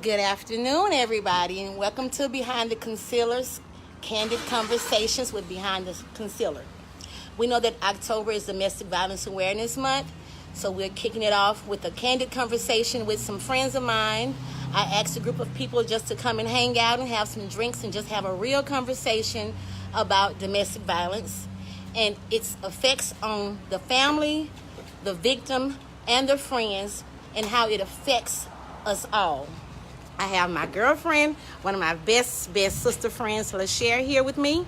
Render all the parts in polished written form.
Good afternoon, everybody, and welcome to Behind the Concealer's Candid Conversations with Behind the Concealer. We know that October is Domestic Violence Awareness Month, so we're kicking it off with a candid conversation with some friends of mine. I asked a group of people just to come and hang out and have some drinks and just have a real conversation about domestic violence and its effects on the family, the victim, and the friends, and how it affects us all. I have my girlfriend, one of my best sister friends, LaShare, here with me.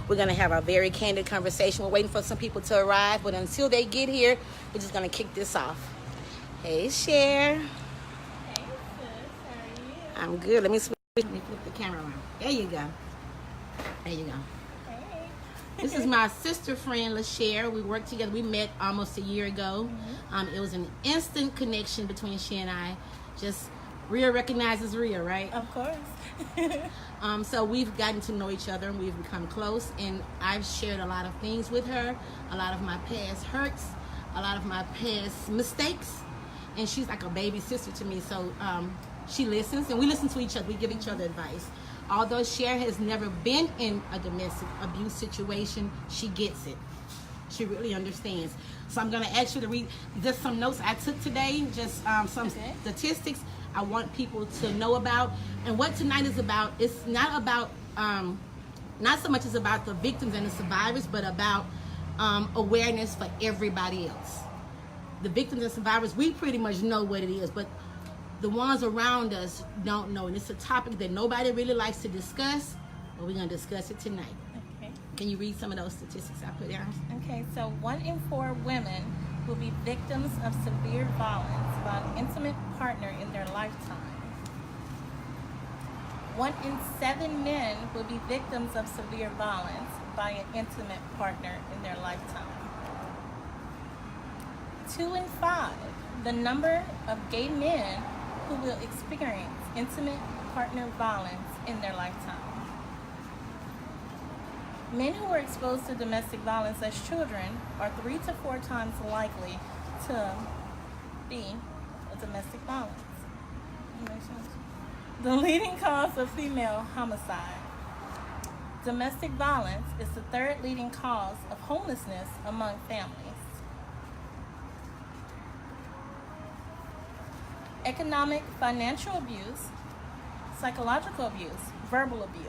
We're going to have a very candid conversation. We're waiting for some people to arrive, but until they get here, we're just going to kick this off. Hey, Cher. Hey, sis. How are you? I'm good. Let me flip the camera around. There you go. There you go. Hey. This is my sister friend, LaShare. We worked together. We met almost a year ago. It was an instant connection between she and I. Just real recognizes real, right? Of course. So we've gotten to know each other and we've become close, and I've shared a lot of things with her, a lot of my past hurts, a lot of my past mistakes, and she's like a baby sister to me. So she listens and we listen to each other. We give each other advice. Although Cher has never been in a domestic abuse situation, she gets it. She really understands. So I'm going to ask you to read just some notes I took today, just some statistics I want people to know about. And what tonight is about, it's not about, not so much as about the victims and the survivors, but about awareness for everybody else. The victims and survivors, we pretty much know what it is, but the ones around us don't know. And it's a topic that nobody really likes to discuss, but we're going to discuss it tonight. Okay. Can you read some of those statistics I put down? Okay, so 1 in 4 women will be victims of severe violence by an intimate partner in their lifetime. 1 in 7 men will be victims of severe violence by an intimate partner in their lifetime. 2 in 5, the number of gay men who will experience intimate partner violence in their lifetime. Men who were exposed to domestic violence as children are 3 to 4 times likely to be a domestic violence. The leading cause of female homicide. Domestic violence is the 3rd leading cause of homelessness among families. Economic, financial abuse, psychological abuse, verbal abuse,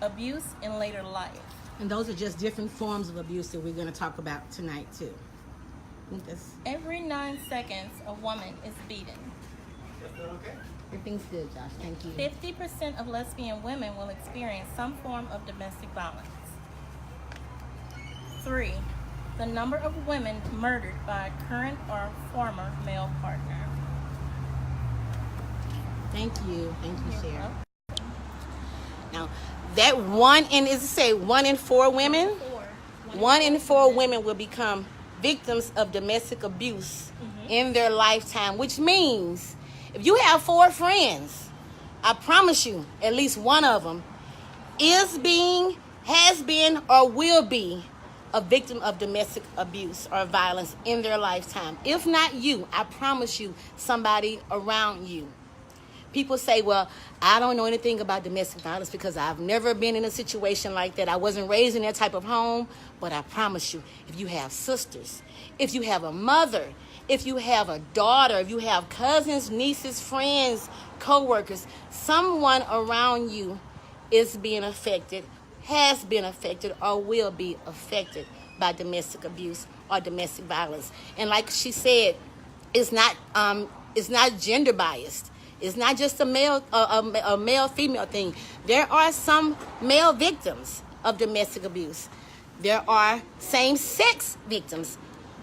abuse in later life. And those are just different forms of abuse that we're going to talk about tonight, too. Every 9 seconds, a woman is beaten. Everything's good, Josh. Thank you. 50% of lesbian women will experience some form of domestic violence. 3, the number of women murdered by a current or former male partner. Thank you. Thank you, You're Cher. welcome. Now, that 1 in 4 women? 1 in 4 women will become victims of domestic abuse in their lifetime, which means if you have 4 friends, I promise you at least one of them is being, has been, or will be a victim of domestic abuse or violence in their lifetime. If not you, I promise you somebody around you. People say, well, I don't know anything about domestic violence because I've never been in a situation like that. I wasn't raised in that type of home. But I promise you, if you have sisters, if you have a mother, if you have a daughter, if you have cousins, nieces, friends, co-workers, someone around you is being affected, has been affected, or will be affected by domestic abuse or domestic violence. And like she said, it's not gender biased. It's not just a male-female thing. There are some male victims of domestic abuse. There are same-sex victims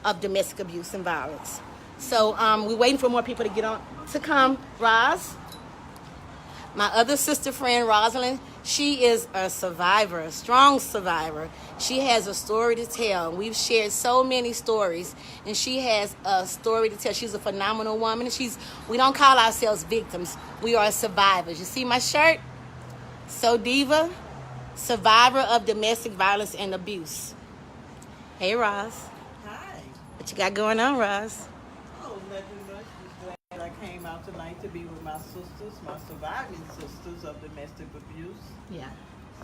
of domestic abuse and violence. So we're waiting for more people to come. Roz, my other sister friend, Rosalind, she is a survivor, a strong survivor. She has a story to tell. We've shared so many stories, and she has a story to tell. She's a phenomenal woman. We don't call ourselves victims. We are survivors. You see my shirt? So Diva, survivor of domestic violence and abuse. Hey, Roz. Hi. What you got going on, Roz? Oh, nothing much. Just glad I came out tonight night to be with my sisters, my surviving sisters of domestic abuse. Yeah.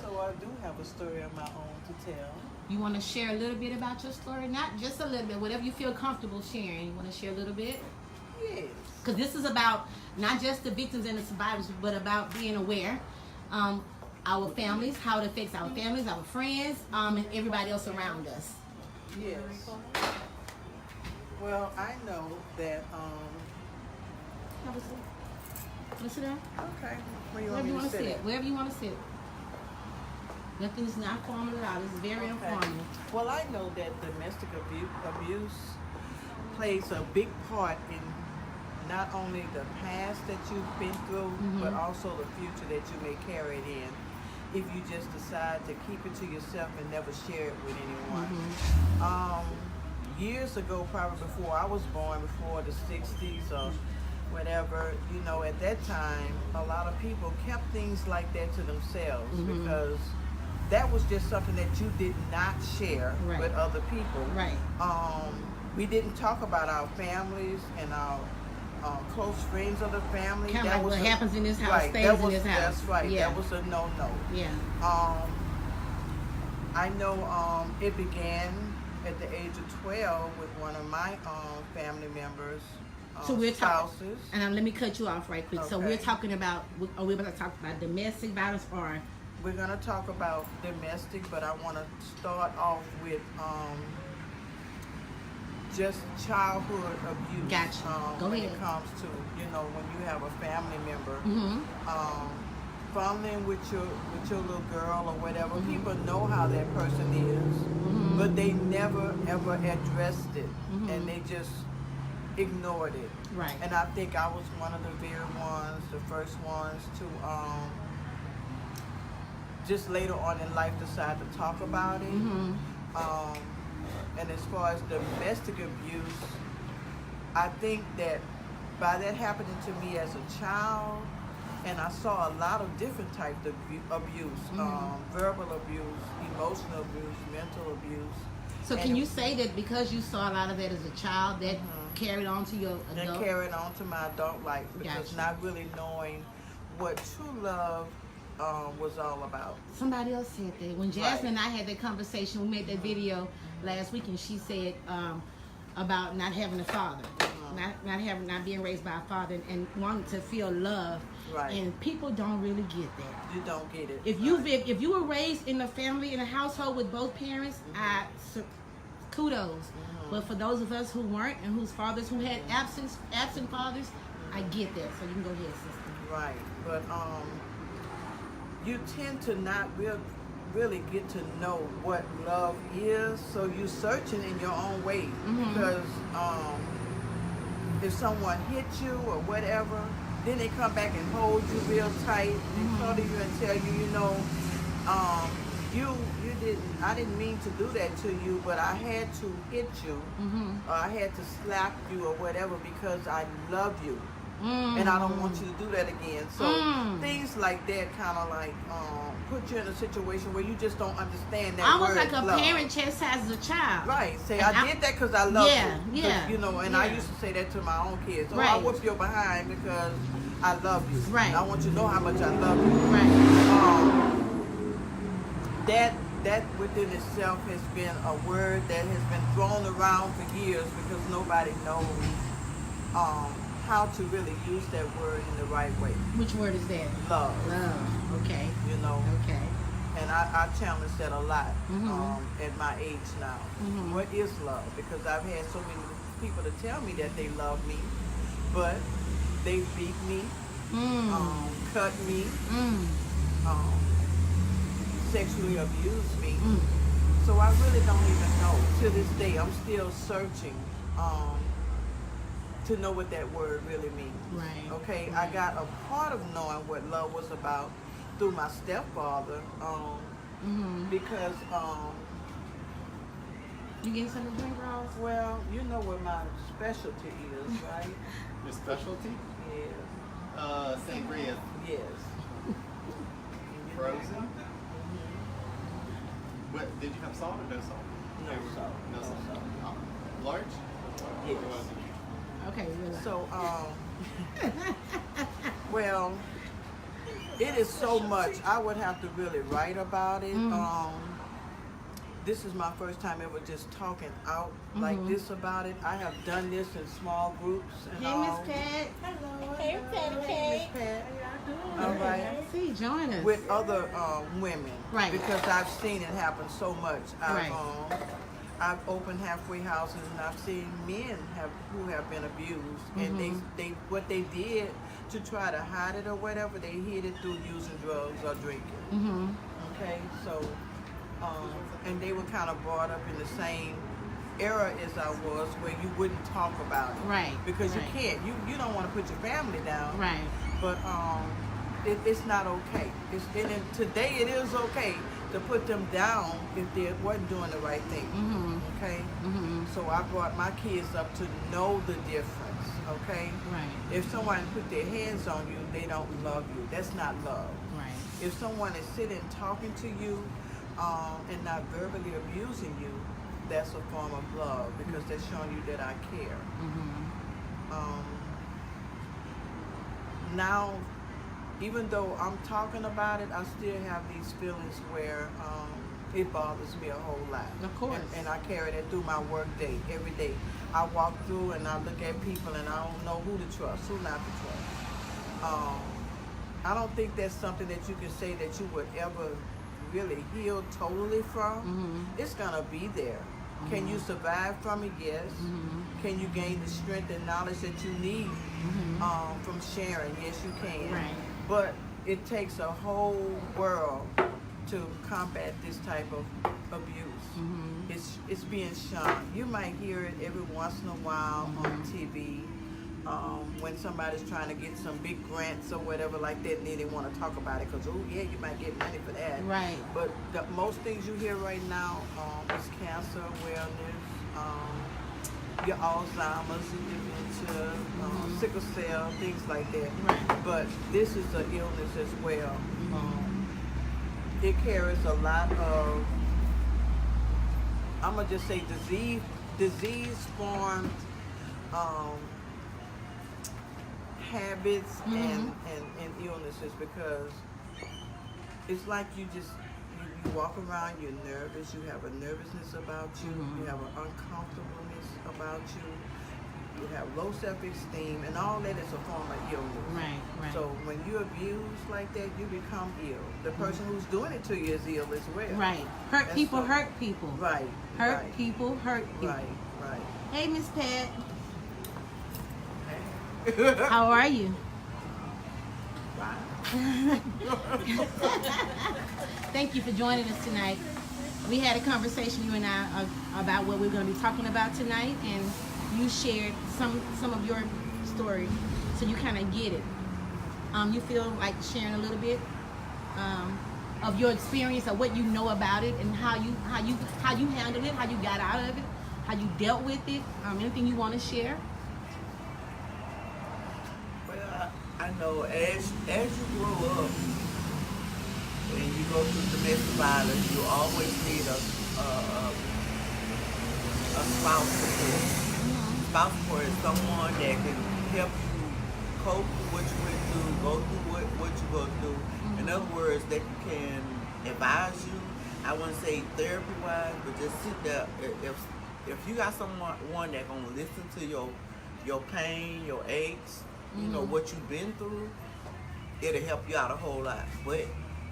So I do have a story of my own to tell. You want to share a little bit about your story? Not just a little bit, whatever you feel comfortable sharing. You want to share a little bit? Yes. Because this is about not just the victims and the survivors, but about being aware. Our families, how it affects our families, our friends, and everybody else around us. Yes. Well, I know that, Have a seat. Want to sit down? okay, where you Wherever you want want me to to sit. sit? Wherever you want to sit. Nothing's not formal at all. It's very Okay. informal. Well, I know that domestic abuse plays a big part in not only the past that you've been through, but also the future that you may carry it in if you just decide to keep it to yourself and never share it with anyone. Years ago, probably before I was born, before the 60s or whatever, you know, at that time, a lot of people kept things like that to themselves because that was just something that you did not share Right. with other people. Right. We didn't talk about our families and our close friends of the family. Kind of That like was what happens in this house right, stays that was, in this house. That's right. Yeah. That was a no-no. Yeah. I know it began at the age of 12 with one of my family members, So we're talking, spouses. and let me cut you off right quick. So Okay. we're talking about, are we about to talk about domestic violence or? We're going to talk about domestic, but I want to start off with just childhood abuse. Gotcha. Go when ahead. it comes to, you know, when you have a family member. Mm-hmm. Fondling with your little girl or whatever, people know how that person is, but they never ever addressed it, and they just ignored it. Right. And I think I was one of the very ones, the first ones to just later on in life decide to talk about it. And as far as domestic abuse, I think that by that happening to me as a child, and I saw a lot of different types of abuse, verbal abuse, emotional abuse, mental abuse. So And can you say that because you saw a lot of that as a child, that carried on to your and adult? carried on to my adult life because Gotcha. not really knowing what true love was all about. Somebody else said that. When Jasmine and I had that conversation, we made that video last week, and she said about not having a father, not being raised by a father, and wanting to feel love. Right. And people don't really get that. You don't get it. If you were raised in a family, in a household with both parents, kudos. But for those of us who weren't, and whose fathers who had absent fathers, I get that. So you can go ahead, sister. Right, but you tend to not really get to know what love is, so you're searching in your own way because if someone hits you or whatever, then they come back and hold you real tight and cuddle you and tell you, you know, I didn't mean to do that to you, but I had to hit you, or I had to slap you or whatever because I love you. And I don't want you to do that again. So things like that kind of like put you in a situation where you just don't understand that Almost word like a love. parent chastises a child. Right. Say, And I did that because I love Yeah, you. yeah, You know, and I yeah. used to say that to my own kids. Oh, I Right. whip your behind because I love you. Right. And I want you to know how much I love you. Right. That within itself has been a word that has been thrown around for years because nobody knows how to really use that word in the right way. Which word is that? Love. Love. Okay. You know. Okay. And I challenge that a lot at my age now. What is love? Because I've had so many people to tell me that they love me, but they beat me, cut me, sexually abused me. So I really don't even know. To this day, I'm still searching to know what that word really means. Right. Okay, I got a part of knowing what love was about through my stepfather, because You getting something to drink, Ross? well, you know what my specialty is, right? Your specialty? Yes. Sangria. Yes. Frozen? What, did you have salt or no salt? No salt. No No salt. salt. Large? Yes. Okay, relax. So, Well, it is so much. I would have to really write about it. This is my first time ever just talking out like this about it. I have done this in small groups and Hey, all. Miss Pat. Hello. Hey, Patty Miss Cake. Pat. How y'all doing? All right. See, join us. With other women, Right. Because I've seen it happen so much. Right. I've opened halfway houses and I've seen men who have been abused, and they what they did to try to hide it or whatever, they hid it through using drugs or drinking. Okay, so and they were kind of brought up in the same era as I was, where you wouldn't talk about it, Right, Because right. you can't. You don't want to put your family down, Right. But it's not okay. Today it is okay to put them down if they wasn't doing the right thing. Okay. So I brought my kids up to know the difference. Okay. Right. If someone put their hands on you, they don't love you. That's not love. Right. If someone is sitting talking to you and not verbally abusing you, that's a form of love, because they're showing you that I care. Now, even though I'm talking about it, I still have these feelings where it bothers me a whole lot. Of course. And I carry that through my work day, every day. I walk through and I look at people and I don't know who to trust, who not to trust. I don't think that's something that you can say that you would ever really heal totally from. It's gonna be there. Can you survive from it? Yes. Can you gain the strength and knowledge that you need from sharing? Yes, you can. Right. But it takes a whole world to combat this type of abuse. It's being shunned. You might hear it every once in a while on TV. When somebody's trying to get some big grants or whatever like that, and then they want to talk about it because, oh yeah, you might get money for that. Right. But most things you hear right now is cancer awareness, your Alzheimer's, your dementia, sickle cell, things like that. Right. But this is an illness as well. It carries a lot of, I'm gonna just say disease-formed habits and illnesses, because it's like you walk around, you're nervous, you have a nervousness about you, you have an uncomfortableness about you have low self-esteem, and all that is a form of illness. Right, right. So when you abuse like that, you become ill. The person who's doing it to you is ill as well. Right. Hurt people. Right. Hurt right. people hurt people. Right. Hey, Miss Pat. Hey. How are you? Thank you for joining us tonight. We had a conversation, you and I, about what we're going to be talking about tonight, and you shared some of your story, so you kind of get it. You feel like sharing a little bit of your experience, of what you know about it, and how you handled it, how you got out of it, how you dealt with it. Anything you want to share? Well, I know as you grow up and you go through domestic violence, you always need a spouse support. Spouse support is someone that can help you cope with what you went through, go through what you go through. In other words, that can advise you. I wouldn't say therapy-wise, but just sit there. If you got someone that gonna listen to your pain, your aches, you know what you've been through, it'll help you out a whole lot. But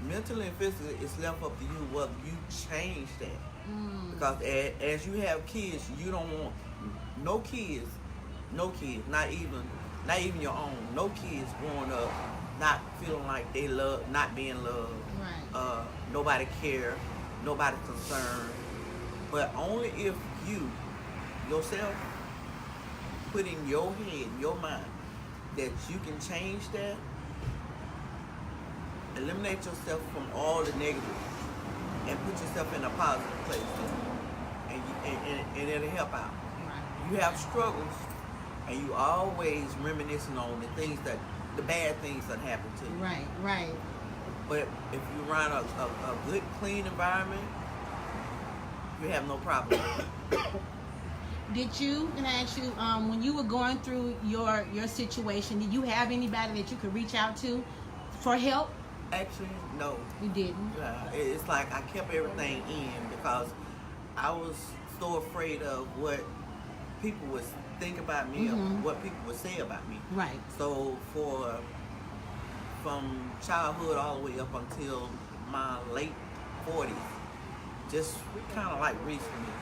mentally and physically, it's left up to you whether you change that. Because as you have kids, you don't want no kids, not even your own, no kids growing up not feeling like they love, not being loved, Right. Nobody care, nobody concerned. But only if you yourself put in your head, your mind, that you can change that, eliminate yourself from all the negative, and put yourself in a positive place, and it'll help out. Right. You have struggles, and you always reminiscing on the bad things that happen to you. Right. But if you run a good, clean environment, you have no problem. Did you, can I ask you, when you were going through your situation, did you have anybody that you could reach out to for help? Actually, no. You didn't? It's like I kept everything in because I was so afraid of what people would think about me or what people would say about me. Right. So from childhood all the way up until my late 40s, just kind of like recently,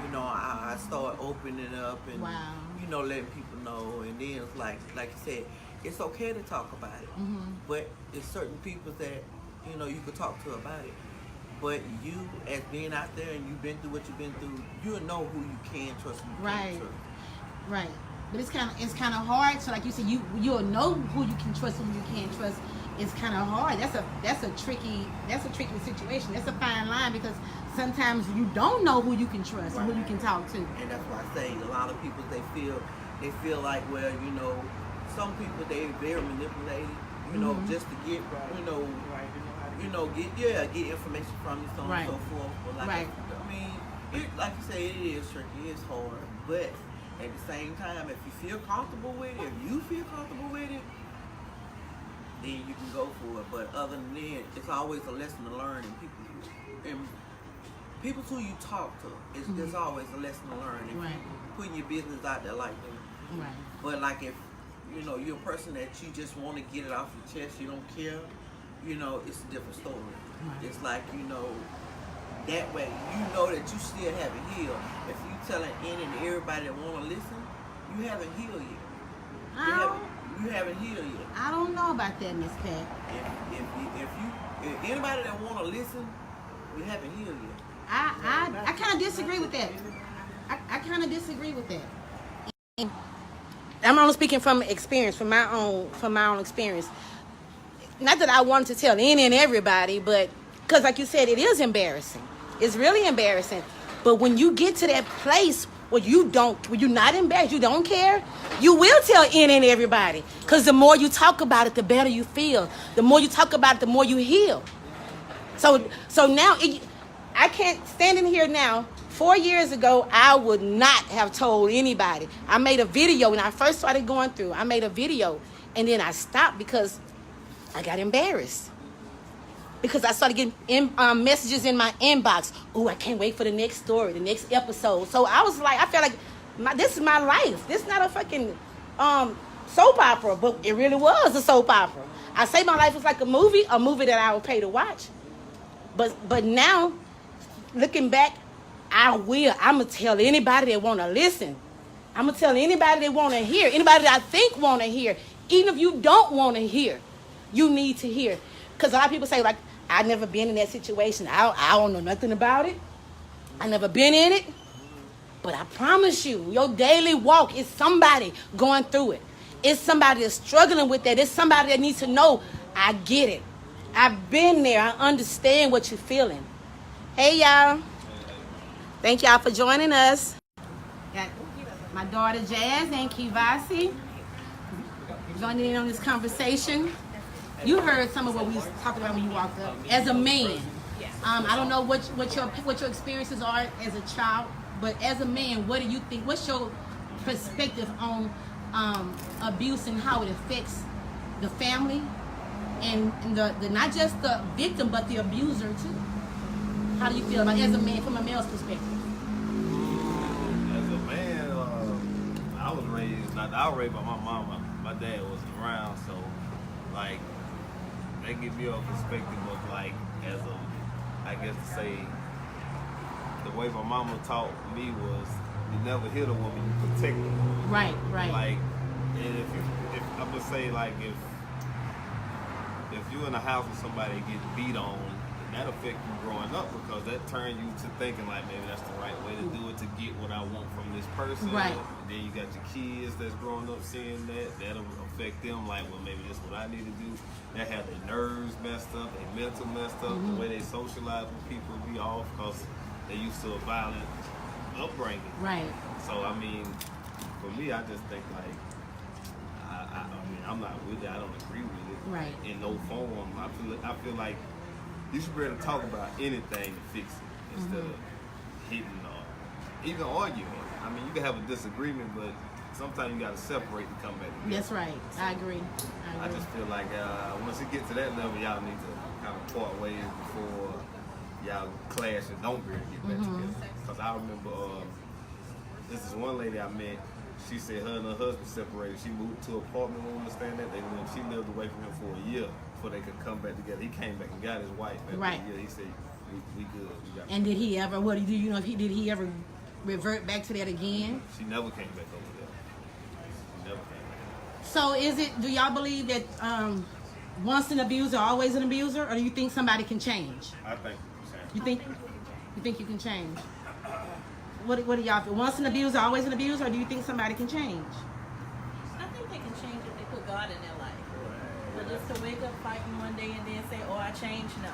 you know, I started opening up and, Wow. you know, letting people know. And then it's like you said, it's okay to talk about it. But it's certain people that, you know, you could talk to about it. But you, as being out there and you've been through what you've been through, you'll know who you can trust and you can't trust. Right. But it's kind of hard. So like you said, you'll know who you can trust and who you can't trust. It's kind of hard. That's a tricky situation. That's a fine line because sometimes you don't know who you can trust and who you can talk to. And that's why I say a lot of people they feel like, well, you know, some people they very manipulated, you know, just to get, you know, get information from you, so on and so forth. But like, I mean, like you say, it is tricky, it's hard, but at the same time, if you feel comfortable with it, then you can go for it. But other than that, it's always a lesson to learn, and people who you talk to, there's always a lesson to learn. If you putting your business out there like that. Right. But like if, you know, you're a person that you just want to get it off your chest, you don't care, you know, it's a different story. Right. It's like, you know, that way you know that you still haven't healed. If you telling any and everybody that want to listen, you haven't healed yet. You haven't healed yet. I don't know about that, Miss Pat. If anybody that want to listen, you haven't healed yet. I kind of disagree with that. I kind of disagree with that. And I'm only speaking from experience, from my own experience. Not that I wanted to tell any and everybody, but because, like you said, it is embarrassing. It's really embarrassing. But when you get to that place where you're not embarrassed, you don't care, you will tell any and everybody. Because the more you talk about it, the better you feel. The more you talk about it, the more you heal. So now, I can't stand in here now. 4 years ago, I would not have told anybody. I made a video when I first started going through. I made a video, and then I stopped because I got embarrassed. Because I started getting messages in my inbox. Oh, I can't wait for the next story, the next episode. So I was like, I felt like this is my life. This is not a fucking soap opera, but it really was a soap opera. I say my life was like a movie that I would pay to watch. But now, looking back, I'm going to tell anybody that want to listen. I'm going to tell anybody that want to hear. Anybody that I think want to hear. Even if you don't want to hear, you need to hear. Because a lot of people say, like, I've never been in that situation. I don't know nothing about it. I never been in it. But I promise you, your daily walk is somebody going through it. It's somebody that's struggling with that. It's somebody that needs to know, I get it. I've been there. I understand what you're feeling. Hey, y'all. Thank y'all for joining us. Got my daughter Jazz and Kivasi joining in on this conversation. You heard some of what we was talking about when you walked up. As a man, I don't know what your experiences are as a child, but as a man, what do you think? What's your perspective on abuse and how it affects the family and the not just the victim but the abuser too? How do you feel about it as a man, from a male's perspective? As a man, I was raised by my mama. My dad wasn't around, so like they give you a perspective of like as a, I guess to say, the way my mama taught me was you never hit a woman, you protect her. Right. Like, and if I'm gonna say like if you're in a house with somebody that gets beat on, that affect you growing up because that turn you to thinking like maybe that's the right way to do it to get what I want from this person. Right. And then you got your kids that's growing up seeing that'll affect them like, well, maybe that's what I need to do. They have their nerves messed up, their mental messed up, the way they socialize with people be off because they used to a violent upbringing. Right. So I mean, for me, I just think like I mean I'm not with it. I don't agree with it. Right. In no form. I feel like you should be able to talk about anything to fix it instead of hitting or even arguing. I mean, you can have a disagreement, but sometimes you got to separate and come back together. That's right. I agree. I just feel like once it gets to that level, y'all need to kind of part ways before y'all clash and don't really get back together. Because I remember this is one lady I met. She said her and her husband separated. She moved to an apartment. We understand that she lived away from him for a year before they could come back together. He came back and got his wife. After a year, he said, "We good." And did he ever? What do you know? If did he ever revert back to that again? She never came back over there. She never came back. So do y'all believe that once an abuser, always an abuser, or do you think somebody can change? I think You think you can change? What do y'all feel? Once an abuser, always an abuser, or do you think somebody can change? I think they can change if they put God in their life. But just to wake up fighting one day and then say, "Oh, I changed," no.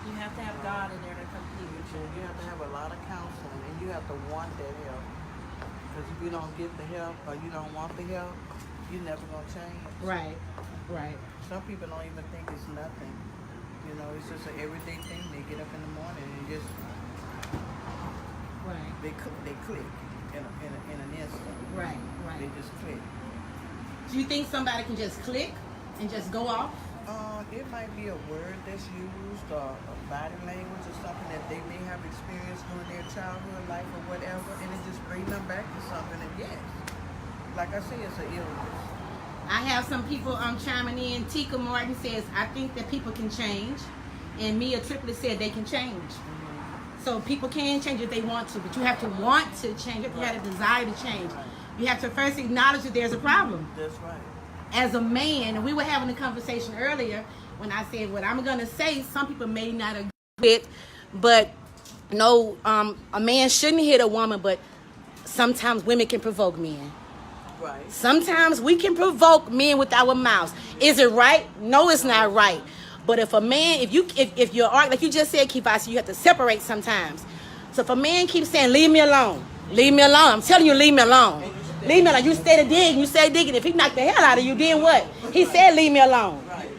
You have to have God in there to complete your change. You have to have a lot of counseling, and you have to want that help. Because if you don't get the help or you don't want the help, you're never gonna change. Right. Some people don't even think it's nothing. You know, it's just an everyday thing. They get up in the morning and just they click in an instant. Right. They just click. Do you think somebody can just click and just go off? It might be a word that's used or a body language or something that they may have experienced during their childhood life or whatever, and it just brings them back to something. And yes, like I say, it's an illness. I have some people chiming in. Tika Martin says, "I think that people can change," and Mia Triplett said they can change. So people can change if they want to, but you have to want to change. You have to have a desire to change. You have to first acknowledge that there's a problem. That's right. As a man, and we were having a conversation earlier when I said what I'm going to say, some people may not agree with, but no, a man shouldn't hit a woman, but sometimes women can provoke men. Right. Sometimes we can provoke men with our mouths. Is it right? No, it's not right. But if a man, if you're like you just said, Kifasi, you have to separate sometimes. So if a man keeps saying, "Leave me alone, leave me alone," I'm telling you, leave me alone. Leave me alone. You stay digging, you stay digging. If he knocked the hell out of you, then what? He said, "Leave me alone." Right.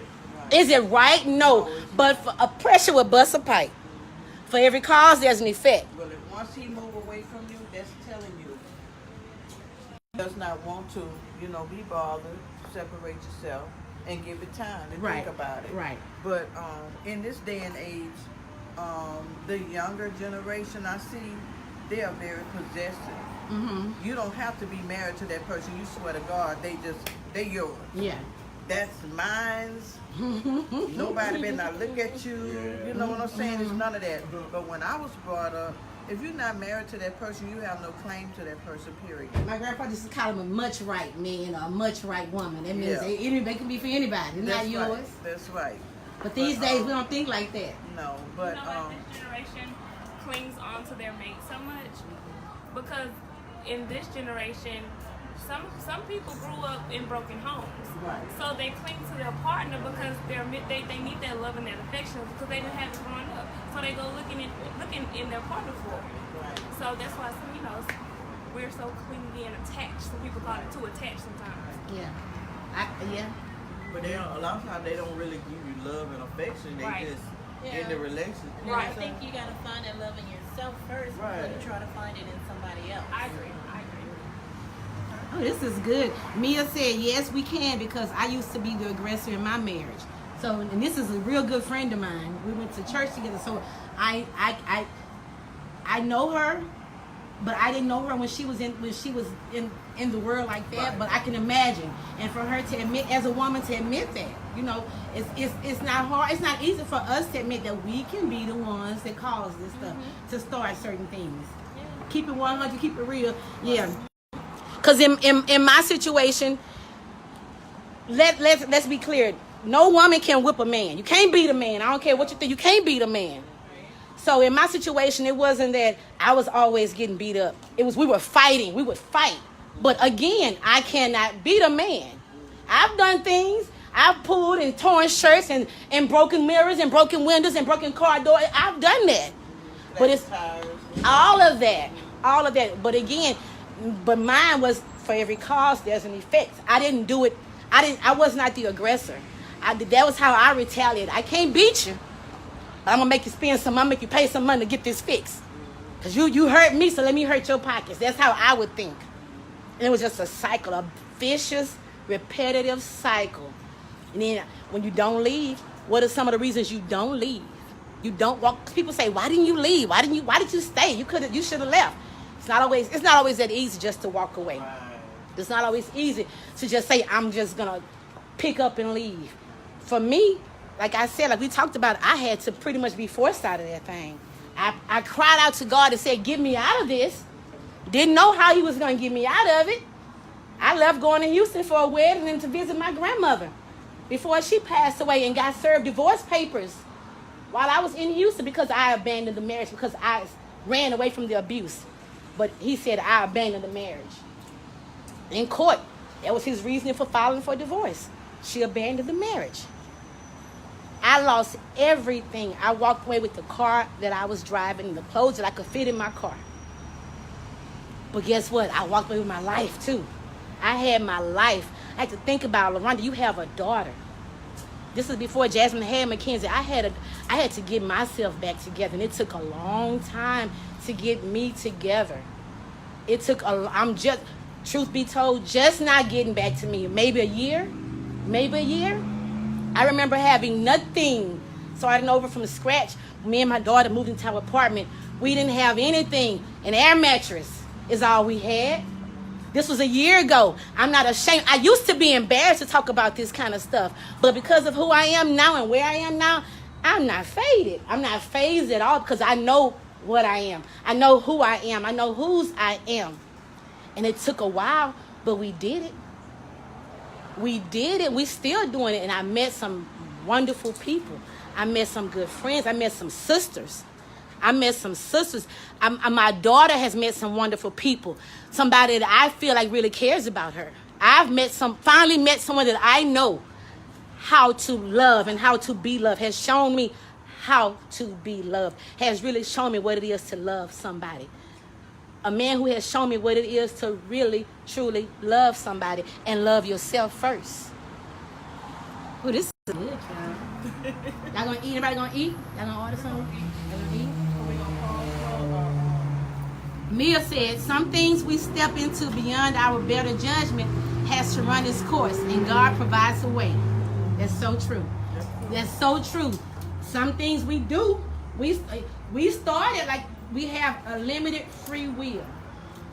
Is it right? No. But for a pressure will bust a pipe. For every cause, there's an effect. Well, if once he move away from you, that's telling you he does not want to, be bothered. Separate yourself and give it time to think about it. Right. But in this day and age, the younger generation I see, they are very possessive. Mm-hmm. You don't have to be married to that person. You swear to God, they yours. Yeah. That's mine's. Nobody better not look at you. You know what I'm saying? It's none of that. But when I was brought up, if you're not married to that person, you have no claim to that person, period. My grandpa used to call him a much right man or a much right woman. That means Yeah. they can be for anybody. It's not yours. Right. That's right. But these days, we don't think like that. No, but You know what, this generation clings on to their mate so much because in this generation, some people grew up in broken homes, Right. so they cling to their partner because they need that love and that affection because they didn't have it growing up. So they go looking in their partner for it. Right. So that's why we're so clingy and attached. Some people call it too attached sometimes. Yeah. But a lot of times they don't really give you love and affection. They Right. just Yeah. in the relationship. And I think you got to find that love in yourself first before Right. you try to find it in somebody else. I agree. Oh, this is good. Mia said, "Yes, we can," because I used to be the aggressor in my marriage. So, and this is a real good friend of mine. We went to church together. So, I know her, but I didn't know her when she was in the world like that. Right. But I can imagine, and for her to admit, as a woman, to admit that, it's not hard. It's not easy for us to admit that we can be the ones that cause this stuff to start certain things. Yeah. Keep it 100, keep it real. Yeah. Because in my situation, let's be clear. No woman can whip a man. You can't beat a man. I don't care what you think. You can't beat a man. So in my situation, it wasn't that I was always getting beat up. It was we were fighting. We would fight. But again, I cannot beat a man. I've done things. I've pulled and torn shirts and broken mirrors and broken windows and broken car doors. I've done that. But it's all of that. But again, mine was for every cause there's an effect. I didn't do it. I was not the aggressor. That was how I retaliated. I can't beat you. I'm gonna make you spend some money, make you pay some money to get this fixed. Because you hurt me, so let me hurt your pockets. That's how I would think. And it was just a cycle, a vicious, repetitive cycle. And then when you don't leave, what are some of the reasons you don't leave? You don't walk. People say, why didn't you leave? Why did you stay? You should have left. It's not always that easy just to walk away. It's not always easy to just say, I'm just gonna pick up and leave. For me, like I said, like we talked about, I had to pretty much be forced out of that thing. I cried out to God and said, get me out of this. Didn't know how he was going to get me out of it. I left going to Houston for a wedding and to visit my grandmother before she passed away and got served divorce papers while I was in Houston because I abandoned the marriage, because I ran away from the abuse. But he said I abandoned the marriage. In court, that was his reasoning for filing for divorce. She abandoned the marriage. I lost everything. I walked away with the car that I was driving and the clothes that I could fit in my car. But guess what? I walked away with my life too. I had my life. I had to think about, LaRonda, you have a daughter. This is before Jasmine had Mackenzie. I had to get myself back together, and it took a long time to get me together. It took truth be told, just not getting back to me. Maybe a year. I remember having nothing, starting over from scratch. Me and my daughter moved into our apartment. We didn't have anything. An air mattress is all we had. This was a year ago. I'm not ashamed. I used to be embarrassed to talk about this kind of stuff. But because of who I am now and where I am now, I'm not faded. I'm not phased at all because I know what I am. I know who I am. I know whose I am. And it took a while, but we did it. We did it. We still doing it. And I met some wonderful people. I met some good friends. I met some sisters. My daughter has met some wonderful people. Somebody that I feel like really cares about her. I've finally met someone that I know how to love and how to be loved. Has shown me how to be loved. Has really shown me what it is to love somebody. A man who has shown me what it is to really, truly love somebody and love yourself first. Oh, this is good, y'all. Y'all gonna eat? Everybody gonna eat? Y'all gonna order something? Y'all gonna eat? Mia said, some things we step into beyond our better judgment has to run its course, and God provides a way. That's so true. That's so true. Some things we do, we started like we have a limited free will.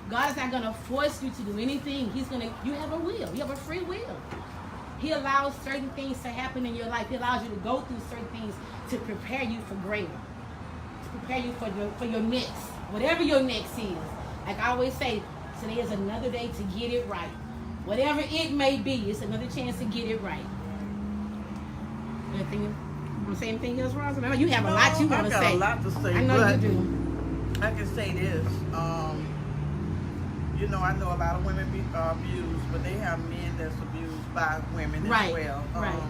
God is not going to force you to do anything. You have a will. You have a free will. He allows certain things to happen in your life. He allows you to go through certain things to prepare you for greater. To prepare you for your next. Whatever your next is. Like I always say, today is another day to get it right. Whatever it may be, it's another chance to get it right. Anything? Want to say anything else, Rosa? I know you have a lot you want to say. I got a lot to say. I know you do. I can say this. I know a lot of women are abused, but they have men that's abused by women as well. Right.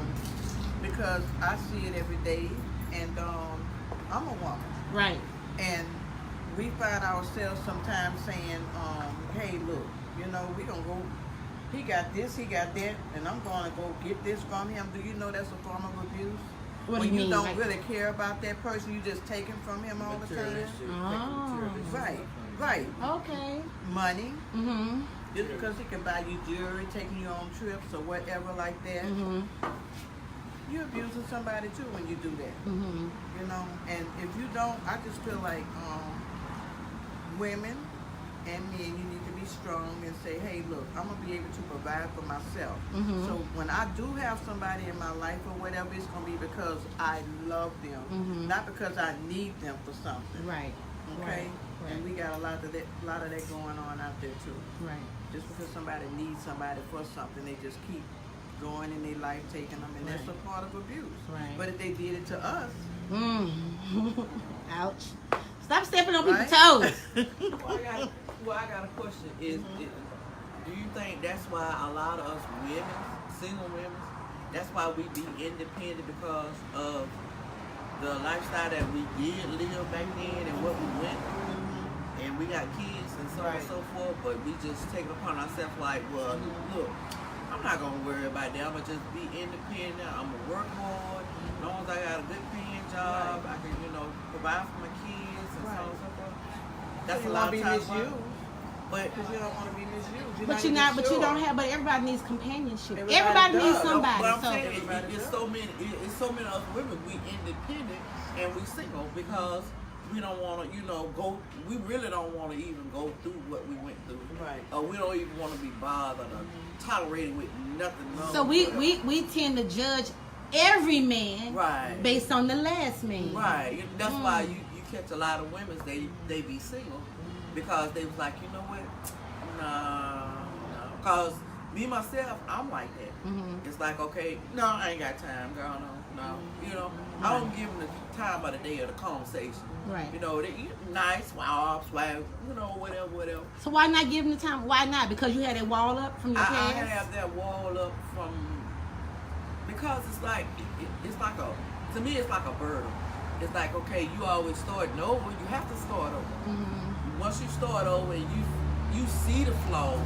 Because I see it every day, and I'm a woman. Right. And we find ourselves sometimes saying, hey, look, we gonna go, he got this, he got that, and I'm gonna go get this from him. Do you know that's a form of abuse? What do you mean? When you don't really care about that person, you just take it from him all the time. Right. Okay. Money. Mm-hmm. Just because he can buy you jewelry, taking you on trips or whatever like that. Mm-hmm. You're abusing somebody too when you do that. Mm-hmm. And if you don't, I just feel like women and men, you need to be strong and say, hey, look, I'm going to be able to provide for myself. Mm-hmm. So when I do have somebody in my life or whatever, it's going to be because I love them, not because I need them for something. Right. Okay? Right. And we got a lot of that going on out there too. Right. Just because somebody needs somebody for something, they just keep going in their life, taking them, and that's a part of abuse. Right. But if they did it to us, ouch. Stop stepping on people's toes. I got a question. Do you think that's why a lot of us women, single women, that's why we be independent because of the lifestyle that we did live back then and what we went through? And we got kids and so on and so forth, but we just take it upon ourselves like, well, look, I'm not going to worry about that. I'm going to just be independent. I'm going to work hard. As long as I got a good paying job, I can, provide for my kids and so on and so forth. That's a You lot want to of be times. misused. But Because you don't want to be misused. But you're not. But you don't have. But everybody needs companionship. Everybody Everybody needs does. somebody. But I'm So saying Everybody it's does. so many. It's so many other women. We independent and we single because we don't want to, go. We really don't want to even go through what we went through. Right. Or we don't even want to be bothered or tolerated with nothing. So we tend to judge every man Right. based on the last man. Right. That's why you catch a lot of women. They be single because they was like, you know what? No. Because me myself, I'm like that. It's like, okay, no, I ain't got time, girl. No. I don't give them the time of the day or the conversation. Right. They nice, swag, whatever. So why not give them the time? Why not? Because you had that wall up from your I past. have that wall up because it's like to me it's like a burden. It's like, okay, you always starting over. You have to start over. Once you start over and you see the flaws,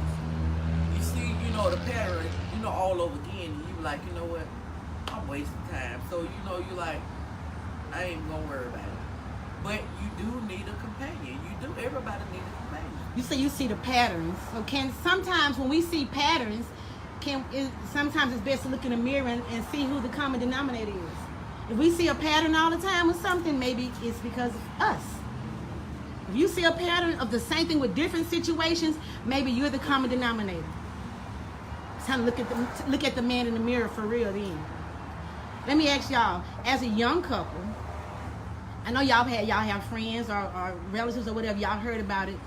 you see the pattern, all over again, and you like, you know what, I'm wasting time. So you like, I ain't gonna worry about it. But you do need a companion. You do. Everybody needs a companion. You say you see the patterns. So sometimes when we see patterns, sometimes it's best to look in the mirror and see who the common denominator is. If we see a pattern all the time with something, maybe it's because of us. If you see a pattern of the same thing with different situations, maybe you're the common denominator. It's time to look at the man in the mirror for real then. Let me ask y'all, as a young couple, I know y'all have friends or relatives or whatever, y'all heard about it.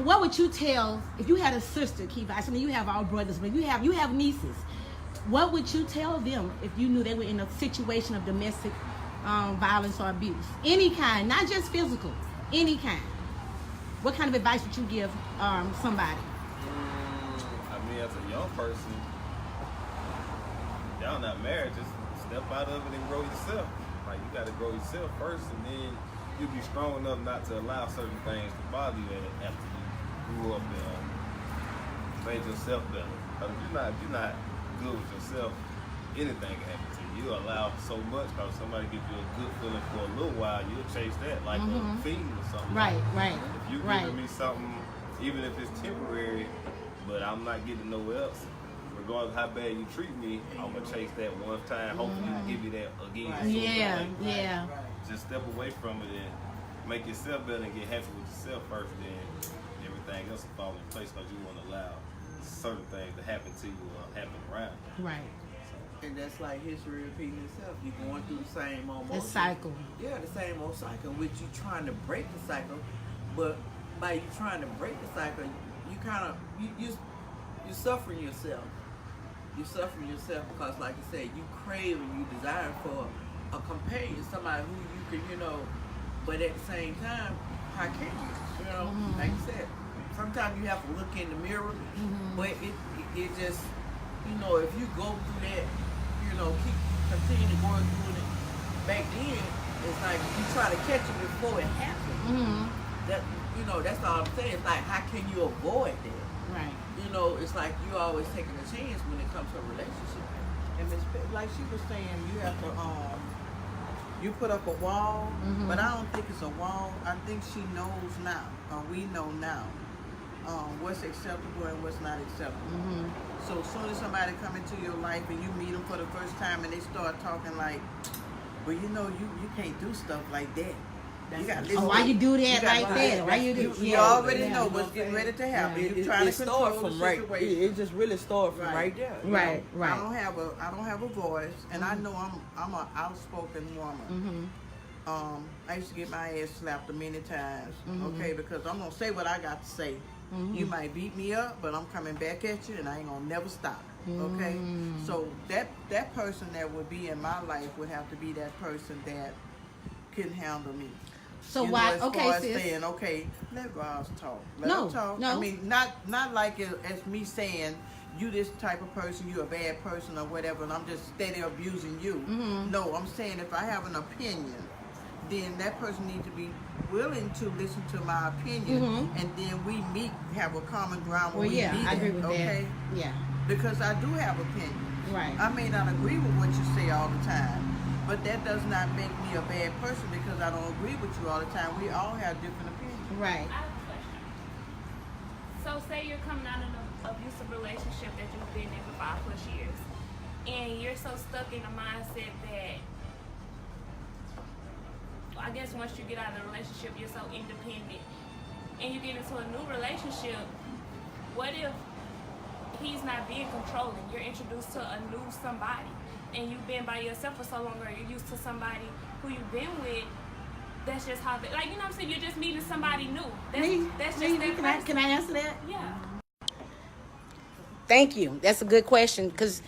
What would you tell if you had a sister, Kiva? I mean, you have all brothers, but you have nieces. What would you tell them if you knew they were in a situation of domestic violence or abuse? Any kind, not just physical, any kind. What kind of advice would you give somebody? I mean, as a young person, y'all not married, just step out of it and grow yourself. Like, you got to grow yourself first, and then you'll be strong enough not to allow certain things to bother you after you grew up and made yourself better. But if you're not good with yourself, anything can happen to you. You allow so much because somebody gives you a good feeling for a little while, you'll chase that like a fiend or something. Right. If you giving me something, even if it's temporary, but I'm not getting nowhere else, regardless of how bad you treat me, I'm gonna chase that one time. Hopefully you give me that again. Right. So Yeah. just step away from it and make yourself better and get happy with yourself first, then everything else will fall in place because you won't allow certain things to happen to you or happen around you. Right. And that's like history repeating itself. You're going through the same old The motion. cycle. Yeah, the same old cycle, which you trying to break the cycle, but by you trying to break the cycle, you kind of you're suffering yourself. You're suffering yourself because, like you said, you crave and you desire for a companion, somebody who you can, but at the same time, how can you? Like you said, sometimes you have to look in the mirror, but it just, if you go through that, continue to go through it. Back then, it's like you try to catch it before it happens. That that's all I'm saying. It's like, how can you avoid that? Right. It's like you always taking a chance when it comes to a relationship. And like she was saying, you have to you put up a wall, but I don't think it's a wall. I think she knows now, or we know now, what's acceptable and what's not acceptable. So as soon as somebody come into your life and you meet them for the first time and they start talking like, well, you can't do stuff like that. You got Why you do that like that? Why you do? You already know what's getting ready to happen. You're trying to control the situation. It just really started from right there. Right. I don't have a voice, and I know I'm an outspoken woman. I used to get my ass slapped many times, okay, because I'm gonna say what I got to say. You might beat me up, but I'm coming back at you, and I ain't gonna never stop. Okay, so that person that would be in my life would have to be that person that can handle me. So why? why? Okay, sis. Saying, okay, let Ross talk. Let No, him talk. no. I mean, not like it, as me saying you this type of person, you a bad person or whatever, and I'm just steady abusing you. No, I'm saying if I have an opinion, then that person needs to be willing to listen to my opinion, and then we have a common ground. Well, yeah, I agree with okay? that. Yeah. Because I do have opinions. Right. I may not agree with what you say all the time, But that does not make me a bad person because I don't agree with you all the time. We all have different opinions. Right. I have a question. So say you're coming out of an abusive relationship that you've been in for 5+ years, and you're so stuck in the mindset that, I guess once you get out of the relationship, you're so independent, and you get into a new relationship. What if he's not being controlling? You're introduced to a new somebody, and you've been by yourself for so long, or you're used to somebody who you've been with. That's just how, like, you know what I'm saying? You're just meeting somebody new. That's just that person. Can I answer that? Yeah. Thank you. That's a good question, because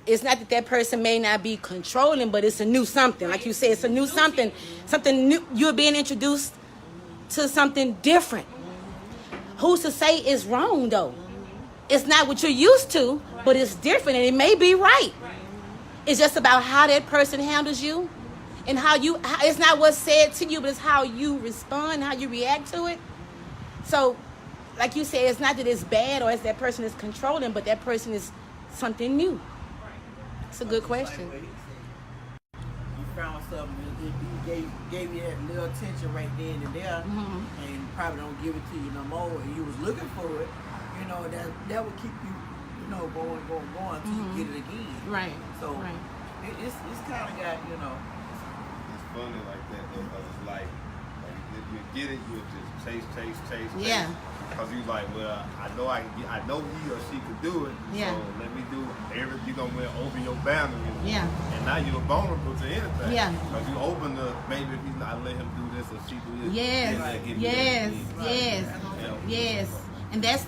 it's not that that person may not be controlling, but it's a new something. Like you said, it's a new something. Something new. You're being introduced to something different. Who's to say it's wrong, though? It's not what you're used to, but it's different, and it may be right. It's just about how that person handles you, and it's not what's said to you, but it's how you respond, how you react to it. So, like you said, it's not that it's bad or it's that person is controlling, but that person is something new. It's a good question. You found something, he gave you that little attention right then and there, and probably don't give it to you no more, and you was looking for it, you know, that would keep you, you know, going until you get it again. Right. So right. It's kind of got, you know. It's funny like that though, because it's like if you get it, you just chase. Yeah. Because you like, well, I know he or she could do it. Yeah. So let me do everything. You're gonna went over your boundaries. Yeah. And now you're vulnerable to anything. Yeah. Because you open the, maybe if he's not let him do this or she do this. Yes. And that's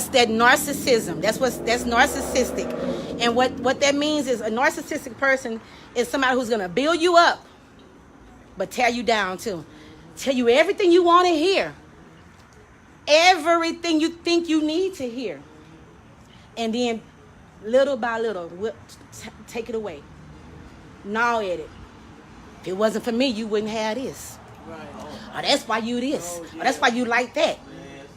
that narcissism. That's narcissistic. And what that means is a narcissistic person is somebody who's gonna build you up, but tear you down too. Tell you everything you want to hear. Everything you think you need to hear. And then little by little, we'll take it away. Gnaw at it. If it wasn't for me, you wouldn't have this. Right. Oh, that's why you this. Oh, that's why you like that.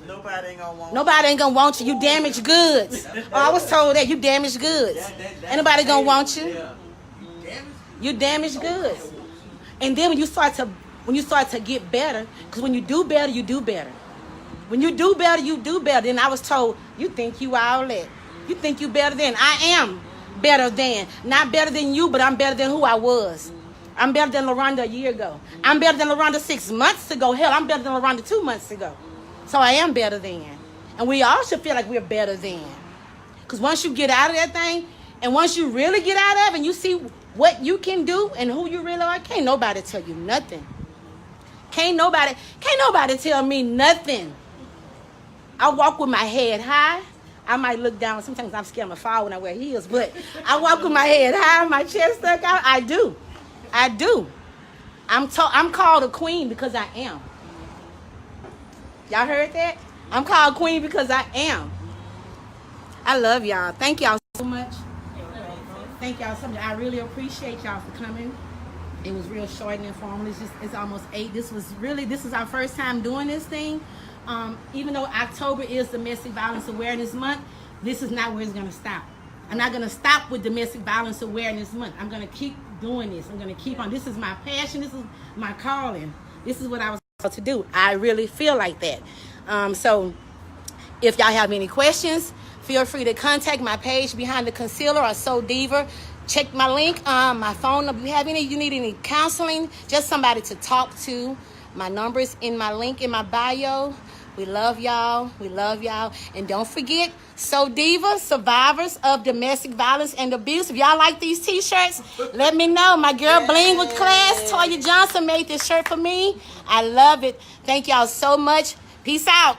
Nobody ain't gonna want Nobody ain't gonna want you. You damaged goods. Oh, I was told that you damaged goods. Ain't nobody gonna want you. You damaged goods. And then when you start to get better, because when you do better, you do better. When you do better, you do better. Then I was told, you think you all that. You think you better than. I am better than. Not better than you, but I'm better than who I was. I'm better than LaRonda a year ago. I'm better than LaRonda 6 months ago. Hell, I'm better than LaRonda 2 months ago. So I am better than. And we all should feel like we're better than. Because once you get out of that thing, and once you really get out of it, and you see what you can do and who you really are, can't nobody tell you nothing. Can't nobody tell me nothing. I walk with my head high. I might look down. Sometimes I'm scared I'm gonna fall when I wear heels, but I walk with my head high, my chest stuck out. I do. I'm called a queen because I am. Y'all heard that? I'm called queen because I am. I love y'all. Thank y'all so much. Thank y'all so much. I really appreciate y'all for coming. It was real short and informal. It's almost 8. This is our first time doing this thing. Even though October is Domestic Violence Awareness Month, this is not where it's going to stop. I'm not going to stop with Domestic Violence Awareness Month. I'm going to keep doing this. I'm going to keep on. This is my passion. This is my calling. This is what I was supposed to do. I really feel like that. So if y'all have any questions, feel free to contact my page Behind the Concealer or So Diva. Check my link, my phone number. If you need any counseling, just somebody to talk to. My number's in my link in my bio. We love y'all. And don't forget, So Diva, Survivors of Domestic Violence and Abuse. If y'all like these t-shirts, let me know. My girl Bling with Class, Toya Johnson, made this shirt for me. I love it. Thank y'all so much. Peace out.